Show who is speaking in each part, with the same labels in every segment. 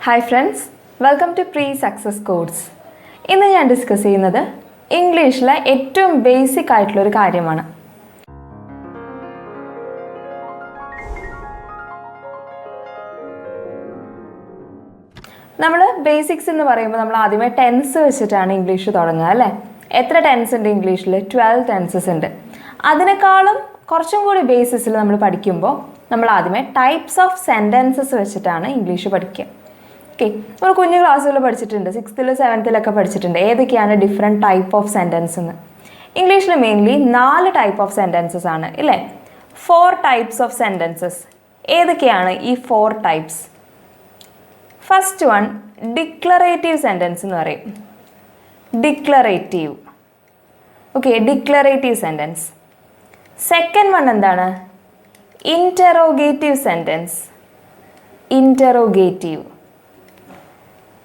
Speaker 1: Hi friends, welcome to PreSuccess Codes. ഇന്ന് ഞാൻ discuss ചെയ്യുന്നത് ഇംഗ്ലീഷിലെ ഏറ്റവും ബേസിക് ആയിട്ടുള്ള ഒരു കാര്യമാണ്. നമ്മൾ ബേസിക്സ് എന്ന് പറയുമ്പോൾ നമ്മൾ ആദ്യമേ ടെൻസ് വെച്ചിട്ടാണ് ഇംഗ്ലീഷ് തുടങ്ങുക അല്ലേ? എത്ര ടെൻസ് ഉണ്ട് ഇംഗ്ലീഷിൽ? 12 ടെൻസസ് ഉണ്ട്. അതിനേക്കാളും കുറച്ചും കൂടി ബേസിസിൽ നമ്മൾ പഠിക്കുമ്പോൾ നമ്മൾ ആദ്യമേ ടൈപ്സ് ഓഫ് സെൻറ്റൻസസ് വെച്ചിട്ടാണ് ഇംഗ്ലീഷ് പഠിക്കുക. ഓക്കെ, നമ്മൾ കുഞ്ഞു ക്ലാസ്സുകൾ പഠിച്ചിട്ടുണ്ട്, 6th 7th പഠിച്ചിട്ടുണ്ട് ഏതൊക്കെയാണ് ഡിഫറെൻറ്റ് ടൈപ്പ് ഓഫ് സെൻറ്റൻസ് എന്ന്. ഇംഗ്ലീഷിൽ മെയിൻലി 4 ടൈപ്പ് ഓഫ് സെൻറ്റൻസസ് ആണ് ഇല്ലേ? 4 ടൈപ്സ് ഓഫ് സെൻറ്റൻസസ്. ഏതൊക്കെയാണ് ഈ 4 types? First one declarative sentence എന്ന് പറയും. Declarative. Okay, declarative sentence. Second one എന്താണ്? Interrogative sentence. Interrogative.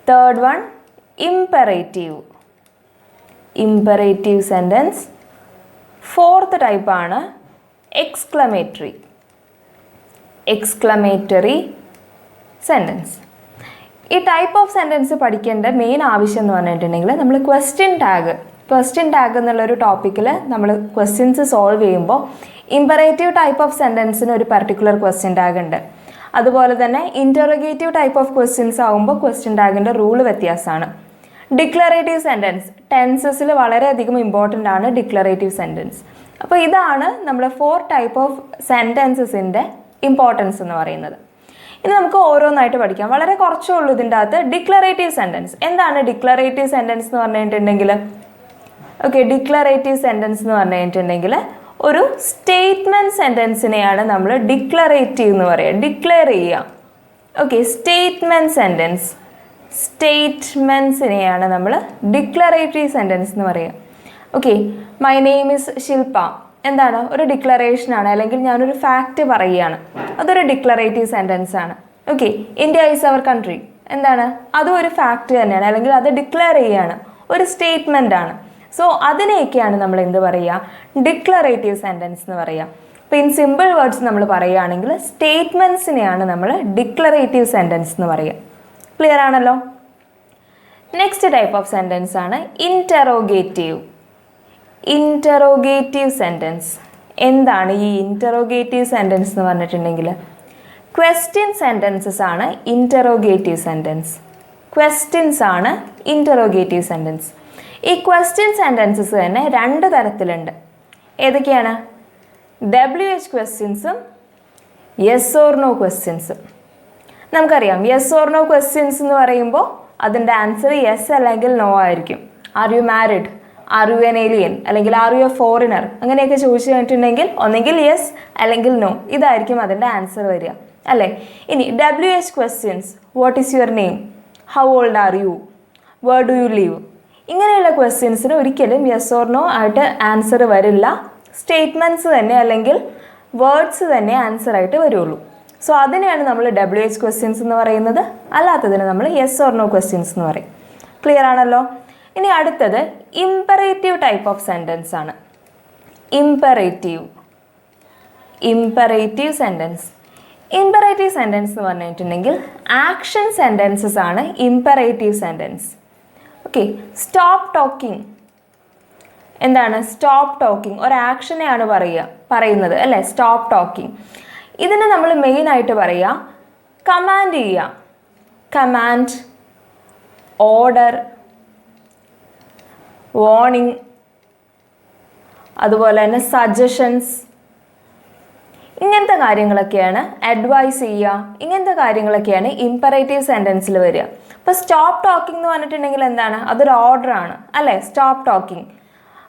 Speaker 1: Third one imperative. Imperative sentence. Fourth ടൈപ്പാണ് എക്സ്ക്ലമേറ്ററി. Exclamatory sentence. ഈ ടൈപ്പ് ഓഫ് സെൻറ്റൻസ് പഠിക്കേണ്ട മെയിൻ ആവശ്യം എന്ന് പറഞ്ഞിട്ടുണ്ടെങ്കിൽ നമ്മൾ ക്വസ്റ്റ്യൻ ടാഗ് എന്നുള്ളൊരു ടോപ്പിക്കിൽ നമ്മൾ ക്വസ്റ്റ്യൻസ് സോൾവ് ചെയ്യുമ്പോൾ ഇംപെറേറ്റീവ് ടൈപ്പ് ഓഫ് സെൻറ്റൻസിന് ഒരു പർട്ടിക്കുലർ ക്വസ്റ്റ്യൻ ടാഗ് ഉണ്ട്. അതുപോലെ തന്നെ ഇൻറ്ററോഗേറ്റീവ് ടൈപ്പ് ഓഫ് ക്വസ്റ്റ്യൻസ് ആകുമ്പോൾ ക്വസ്റ്റ്യൻ ടാഗിൻ്റെ റൂൾ വ്യത്യാസമാണ്. ഡിക്ലറേറ്റീവ് സെൻറ്റൻസ് ടെൻസസിൽ വളരെയധികം ഇമ്പോർട്ടൻ്റ് ആണ് ഡിക്ലറേറ്റീവ് സെൻറ്റൻസ്. അപ്പോൾ ഇതാണ് നമ്മുടെ 4 ടൈപ്പ് ഓഫ് സെൻറ്റൻസസിൻ്റെ ഇമ്പോർട്ടൻസ് എന്ന് പറയുന്നത്. ഇനി നമുക്ക് ഓരോന്നായിട്ട് പഠിക്കാം. വളരെ കുറച്ചേ ഉള്ളൂ ഇതിൻ്റെ അകത്ത്. Declarative sentence. എന്താണ് ഡിക്ലറേറ്റീവ് സെൻറ്റൻസ് എന്ന് പറഞ്ഞിട്ടുണ്ടെങ്കിൽ? ഓക്കെ, ഡിക്ലറേറ്റീവ് സെൻറ്റൻസ് എന്ന് പറഞ്ഞിട്ടുണ്ടെങ്കിൽ ഒരു സ്റ്റേറ്റ്മെൻറ്റ് സെൻറ്റൻസിനെയാണ് നമ്മൾ ഡിക്ലറേറ്റീവ് എന്ന് പറയുക. ഡിക്ലെയർ ചെയ്യുക. Okay, statement sentence. സ്റ്റേറ്റ്മെൻറ്റ്സിനെയാണ് നമ്മൾ ഡിക്ലറേറ്റീവ് സെൻറ്റൻസ് എന്ന് പറയുക. Okay, my name is Shilpa. എന്താണ്? ഒരു ഡിക്ലറേഷനാണ്, അല്ലെങ്കിൽ ഞാനൊരു ഫാക്റ്റ് പറയുകയാണ്. അതൊരു ഡിക്ലറേറ്റീവ് സെൻറ്റൻസ് ആണ്. Okay, India is our country. എന്താണ്? അതും ഒരു ഫാക്റ്റ് തന്നെയാണ്, അല്ലെങ്കിൽ അത് ഡിക്ലെയർ ചെയ്യുകയാണ്, ഒരു സ്റ്റേറ്റ്മെൻ്റ് ആണ്. സോ അതിനെയൊക്കെയാണ് നമ്മൾ എന്ത് പറയുക? ഡിക്ലറേറ്റീവ് സെൻറ്റൻസ് എന്ന് പറയുക. അപ്പോൾ ഇൻ സിമ്പിൾ വേർഡ്സ് നമ്മൾ പറയുകയാണെങ്കിൽ സ്റ്റേറ്റ്മെൻറ്റ്സിനെയാണ് നമ്മൾ ഡിക്ലറേറ്റീവ് സെൻറ്റൻസ് എന്ന് പറയുക. ക്ലിയർ ആണല്ലോ? നെക്സ്റ്റ് ടൈപ്പ് ഓഫ് സെൻറ്റൻസ് ആണ് ഇൻറ്ററോഗേറ്റീവ്. Interrogative sentence. എന്താണ് ഈ ഇൻറ്ററോഗേറ്റീവ് സെൻറ്റൻസ് എന്ന് പറഞ്ഞിട്ടുണ്ടെങ്കിൽ? ക്വസ്റ്റ്യൻ സെൻറ്റൻസസ് ആണ് ഇൻറ്ററോഗേറ്റീവ് സെൻറ്റൻസ്. ക്വസ്റ്റ്യൻസ് ആണ് ഇൻറ്ററോഗേറ്റീവ് സെൻറ്റൻസ്. ഈ ക്വസ്റ്റ്യൻ സെൻറ്റൻസസ് തന്നെ 2 തരത്തിലുണ്ട്. ഏതൊക്കെയാണ്? WH ക്വസ്റ്റ്യൻസും യെസ് ഓർ നോ ക്വസ്റ്റ്യൻസും. നമുക്കറിയാം യെസ് ഓർ നോ ക്വസ്റ്റ്യൻസ് എന്ന് പറയുമ്പോൾ അതിൻ്റെ ആൻസർ യെസ് അല്ലെങ്കിൽ നോ ആയിരിക്കും. Are you married? Are you N alien? അല്ലെങ്കിൽ ആർ യു എ ഫോറിനർ? അങ്ങനെയൊക്കെ ചോദിച്ചു കഴിഞ്ഞിട്ടുണ്ടെങ്കിൽ ഒന്നെങ്കിൽ യെസ് അല്ലെങ്കിൽ നോ, ഇതായിരിക്കും അതിൻ്റെ ആൻസർ വരിക അല്ലേ? ഇനി WH questions, what is your name? How old are you? Where do you live? ഇങ്ങനെയുള്ള ക്വസ്റ്റ്യൻസിന് ഒരിക്കലും യെസ് ഓർ നോ ആയിട്ട് ആൻസർ വരില്ല. സ്റ്റേറ്റ്മെൻറ്റ്സ് തന്നെ അല്ലെങ്കിൽ വേർഡ്സ് തന്നെ ആൻസറായിട്ട് വരുള്ളൂ. സോ അതിനെയാണ് നമ്മൾ WH ക്വസ്റ്റ്യൻസ് എന്ന് പറയുന്നത്. അല്ലാത്തതിന് നമ്മൾ യെസ് ഓർ നോ ക്വസ്റ്റ്യൻസ് എന്ന് പറയും. ക്ലിയർ ആണല്ലോ? ഇനി അടുത്തത് ഇംപെറേറ്റീവ് ടൈപ്പ് ഓഫ് സെൻറ്റൻസ് ആണ്. Imperative. Imperative sentence. Imperative sentence എന്ന് പറഞ്ഞിട്ടുണ്ടെങ്കിൽ ആക്ഷൻ സെൻറ്റൻസസ് ആണ് imperative sentence. Okay, stop talking. എന്താണ് സ്റ്റോപ്പ് ടോക്കിംഗ്? ഒരു ആക്ഷനെയാണ് പറയുന്നത് അല്ലേ? Stop talking. ഇതിന് നമ്മൾ മെയിനായിട്ട് പറയുക കമാൻഡ് ചെയ്യുക. കമാൻഡ്, ഓർഡർ, വാർണിംഗ്, അതുപോലെ തന്നെ സജഷൻസ്, ഇങ്ങനത്തെ കാര്യങ്ങളൊക്കെയാണ്. അഡ്വൈസ് ചെയ്യുക, ഇങ്ങനത്തെ കാര്യങ്ങളൊക്കെയാണ് ഇംപെറേറ്റീവ് സെൻറ്റൻസിൽ വരിക. ഇപ്പോൾ സ്റ്റോപ്പ് ടോക്കിംഗ് എന്ന് പറഞ്ഞിട്ടുണ്ടെങ്കിൽ എന്താണ്? അതൊരു ഓർഡറാണ് അല്ലേ? Stop talking.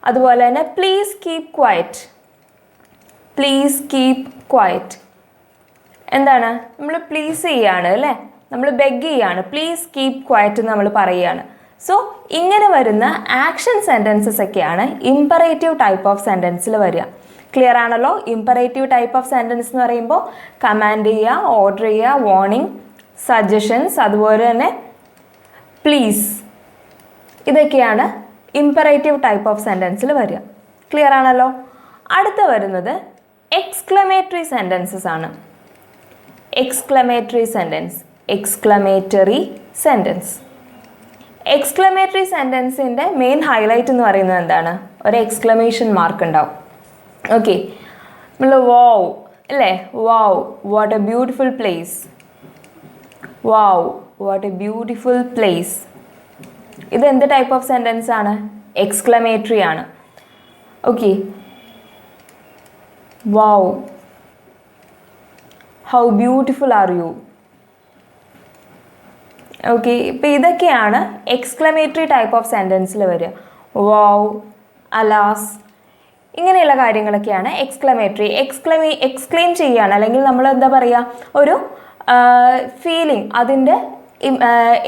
Speaker 1: അതുപോലെ തന്നെ please keep quiet. Please keep quiet. എന്താണ്? നമ്മൾ പ്ലീസ് ചെയ്യാണ് അല്ലേ? നമ്മൾ ബെഗ് ചെയ്യാണ്. പ്ലീസ് കീപ് ക്വയറ്റ് എന്ന് നമ്മൾ പറയുകയാണ്. സോ ഇങ്ങനെ വരുന്ന ആക്ഷൻ സെൻറ്റൻസസ് ഒക്കെയാണ് ഇംപെറേറ്റീവ് ടൈപ്പ് ഓഫ് സെൻറ്റൻസിൽ വരിക. ക്ലിയർ ആണല്ലോ? ഇംപെറേറ്റീവ് ടൈപ്പ് ഓഫ് സെൻറ്റൻസ് എന്ന് പറയുമ്പോൾ കമാൻഡ് ചെയ്യുക, ഓർഡർ ചെയ്യുക, വാർണിംഗ്, സജഷൻസ്, അതുപോലെ തന്നെ പ്ലീസ്, ഇതൊക്കെയാണ് ഇംപെറേറ്റീവ് ടൈപ്പ് ഓഫ് സെൻറ്റൻസിൽ വരിക. ക്ലിയർ ആണല്ലോ? അടുത്ത വരുന്നത് എക്സ്ക്ലമേറ്ററി സെൻറ്റൻസസ് ആണ്. Exclamatory sentence. Exclamatory sentence. Exclamatory സെൻറ്റൻസിൻ്റെ മെയിൻ ഹൈലൈറ്റ് എന്ന് പറയുന്നത് എന്താണ്? ഒരു എക്സ്ക്ലമേഷൻ മാർക്ക് ഉണ്ടാവും. ഓക്കെ, നമ്മൾ വാവ് അല്ലേ, wow what A beautiful place, wow what A beautiful place. ഇത് എന്ത് ടൈപ്പ് ഓഫ് സെൻറ്റൻസ് ആണ്? എക്സ്ക്ലമേറ്ററി ആണ്. Okay, wow how beautiful are you. Okay, ഇപ്പോൾ ഇതൊക്കെയാണ് എക്സ്ക്ലമേറ്ററി ടൈപ്പ് ഓഫ് സെൻറ്റൻസിൽ വരിക. വാവ്, അലാസ്, ഇങ്ങനെയുള്ള കാര്യങ്ങളൊക്കെയാണ് എക്സ്ക്ലമേറ്ററി. എക്സ്ക്ലെയിം ചെയ്യുകയാണ്, അല്ലെങ്കിൽ നമ്മൾ എന്താ പറയുക, ഒരു ഫീലിംഗ്, അതിൻ്റെ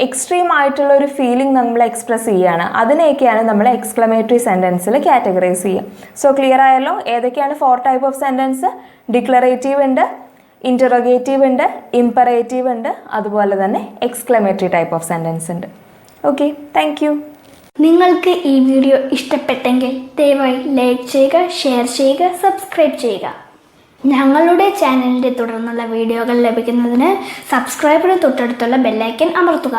Speaker 1: എക്സ്ട്രീം ആയിട്ടുള്ള ഒരു ഫീലിംഗ് നമ്മൾ എക്സ്പ്രസ് ചെയ്യുകയാണ്. അതിനെയൊക്കെയാണ് നമ്മൾ എക്സ്ക്ലമേറ്ററി സെൻറ്റൻസിൽ കാറ്റഗറൈസ് ചെയ്യുക. സോ ക്ലിയർ ആയല്ലോ ഏതൊക്കെയാണ് 4 ടൈപ്പ് ഓഫ് സെൻറ്റൻസ്? ഡിക്ലറേറ്റീവ് ഉണ്ട്, ഇൻറ്ററോഗേറ്റീവ് ഉണ്ട്, ഇമ്പറേറ്റീവ് ഉണ്ട്, അതുപോലെ തന്നെ എക്സ്ക്ലമേറ്ററി ടൈപ്പ് ഓഫ് സെൻറ്റൻസ് ഉണ്ട്. Okay, thank you.
Speaker 2: നിങ്ങൾക്ക് ഈ വീഡിയോ ഇഷ്ടപ്പെട്ടെങ്കിൽ ദയവായി ലൈക്ക് ചെയ്യുക, ഷെയർ ചെയ്യുക, സബ്സ്ക്രൈബ് ചെയ്യുക. ഞങ്ങളുടെ ചാനലിൻ്റെ തുടർന്നുള്ള വീഡിയോകൾ ലഭിക്കുന്നതിന് സബ്സ്ക്രൈബിന് തൊട്ടടുത്തുള്ള ബെല്ലൈക്കൻ അമർത്തുക.